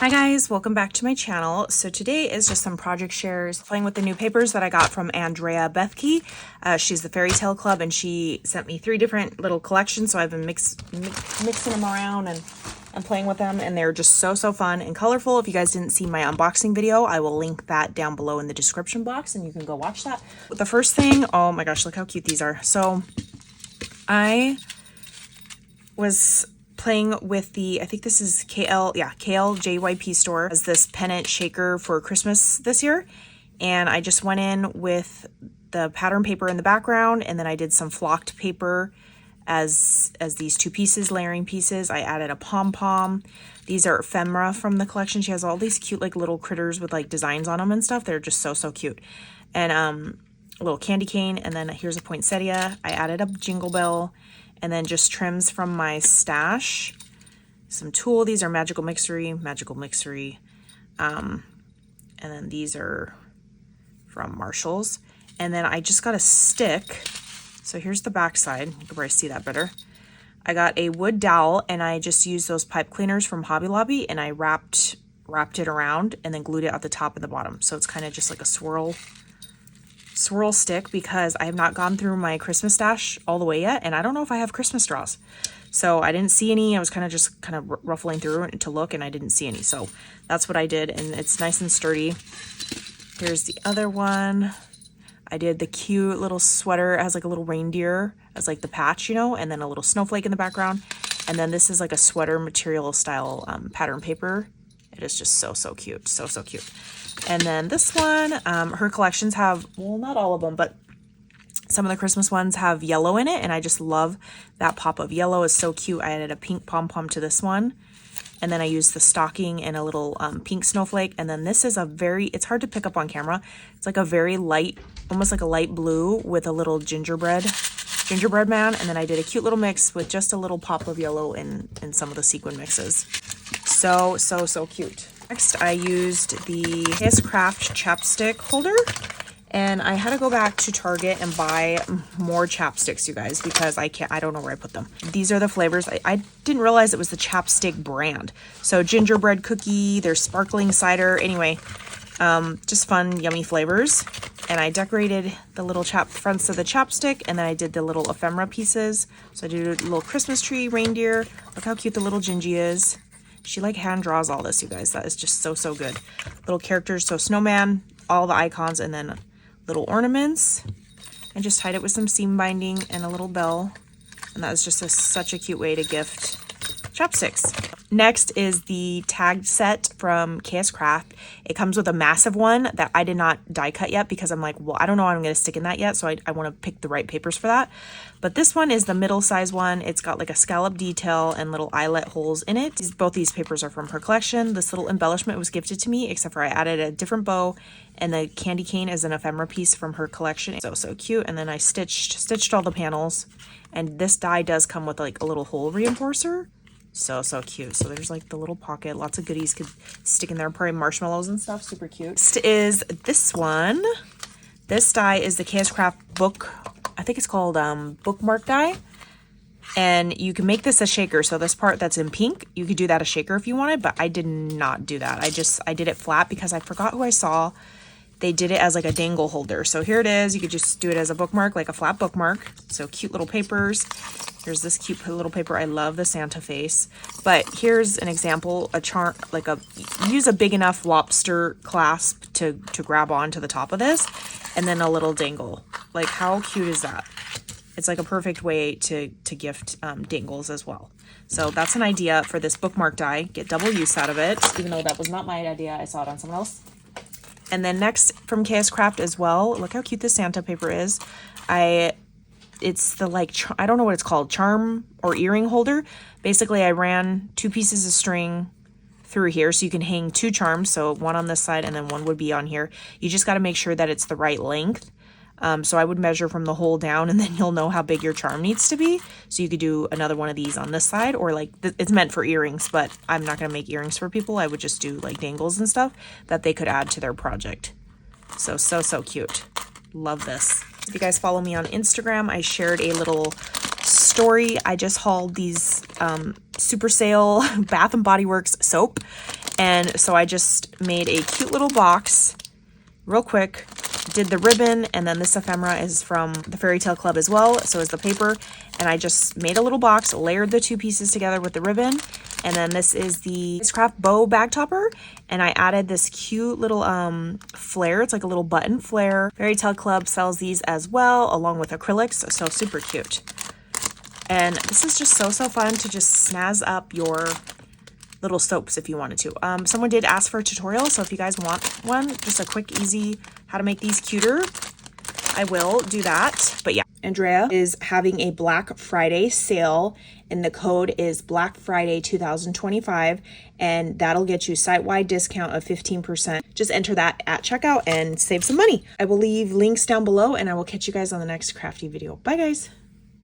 Hi guys, welcome back to my channel. So today is just some project shares, playing with the new papers that I got from Andrea Bethke. She's the Fairy Tale Club, and she sent me 3 different little collections, so I've been mixing them around and playing with them, and they're just so fun and colorful. If you guys didn't see my unboxing video, I will link that down below in the description box and you can go watch that. The first thing, oh my gosh, look how cute these are. So I was playing with the, I think this is KLJYP store, as this pennant shaker for Christmas this year. And I just went in with the pattern paper in the background, and then I did some flocked paper as these 2 pieces, layering pieces. I added a pom-pom. These are ephemera from the collection. She has all these cute like little critters with like designs on them and stuff. They're just so cute. And a little candy cane, and then here's a poinsettia. I added a jingle bell, and then just trims from my stash. Some tulle. These are magical mixery. And then these are from Marshall's. And then I just got a stick. So here's the back side. You can probably see that better. I got a wood dowel, and I just used those pipe cleaners from Hobby Lobby, and I wrapped it around and then glued it at the top and the bottom. So it's kind of just like a swirl stick, because I have not gone through my Christmas stash all the way yet, and I don't know if I have Christmas straws. So I didn't see any. I was kind of ruffling through it to look, and I didn't see any. So that's what I did, and it's nice and sturdy. Here's the other one. I did the cute little sweater. It has like a little reindeer as like the patch, you know, and then a little snowflake in the background. And then this is like a sweater material style pattern paper. It is just so cute, so cute. And then this one, her collections have, well, not all of them, but some of the Christmas ones have yellow in it, and I just love that pop of yellow. Is so cute. I added a pink pom-pom to this one, and then I used the stocking and a little pink snowflake. And then this is a very, it's hard to pick up on camera. It's like a very light, almost like a light blue with a little gingerbread man. And then I did a cute little mix with just a little pop of yellow in some of the sequin mixes. So cute. Next, I used the KS Craft chapstick holder, and I had to go back to Target and buy more chapsticks, you guys, because I don't know where I put them. These are the flavors. I didn't realize it was the Chapstick brand. So gingerbread cookie, there's sparkling cider. Anyway, just fun, yummy flavors. And I decorated the little fronts of the chapstick, and then I did the little ephemera pieces. So I did a little Christmas tree, reindeer. Look how cute the little Gingy is. She like hand draws all this, you guys. That is just so good. Little characters, so snowman, all the icons, and then little ornaments. And just tied it with some seam binding and a little bell. And that is just such a cute way to gift chapsticks. Next is the tagged set from KS Craft. It comes with a massive one that I did not die cut yet, because I'm like, well, I don't know how I'm going to stick in that yet, so I want to pick the right papers for that. But this one is the middle size one. It's got like a scallop detail and little eyelet holes in it. Both these papers are from her collection. This little embellishment was gifted to me, except for I added a different bow, and the candy cane is an ephemera piece from her collection. So cute. And then I stitched all the panels, and this die does come with like a little hole reinforcer. So cute. So there's like the little pocket, lots of goodies could stick in there, probably marshmallows and stuff. Super cute. Next is this one. This die is the KS Craft book, I think it's called Bookmark die. And you can make this a shaker. So this part that's in pink, you could do that a shaker if you wanted, but I did not do that. I did it flat because I forgot who I saw. They did it as like a dangle holder. So here it is. You could just do it as a bookmark, like a flat bookmark. So cute little papers. Here's this cute little paper. I love the Santa face. But here's an example, use a big enough lobster clasp to grab onto the top of this, and then a little dangle. Like, how cute is that? It's like a perfect way to gift dangles as well. So that's an idea for this bookmark die. Get double use out of it, even though that was not my idea. I saw it on someone else. And then next from KS Craft as well, look how cute this Santa paper is. It's the I don't know what it's called, charm or earring holder. Basically, I ran 2 pieces of string through here, so you can hang 2 charms. So one on this side and then one would be on here. You just got to make sure that it's the right length. So I would measure from the hole down, and then you'll know how big your charm needs to be. So you could do another one of these on this side, or like it's meant for earrings, but I'm not going to make earrings for people. I would just do like dangles and stuff that they could add to their project. So cute. Love this. If you guys follow me on Instagram, I shared a little story. I just hauled these Super Sale Bath and Body Works soap, And so I just made a cute little box real quick, did the ribbon, and then this ephemera is from the Fairy Tale Club as well, so is the paper. And I just made a little box, layered the two pieces together with the ribbon. And then this is the Craft bow bag topper, and I added this cute little flare. It's like a little button flare. Fairy Tale Club sells these as well, along with acrylics, so super cute. And this is just so fun to just snazz up your little soaps if you wanted to. Someone did ask for a tutorial, so if you guys want one, just a quick, easy how to make these cuter, I will do that. But yeah, Andrea is having a Black Friday sale, and the code is Black Friday 2025, and that'll get you site-wide discount of 15%. Just enter that at checkout and save some money. I will leave links down below, and I will catch you guys on the next crafty video. Bye guys.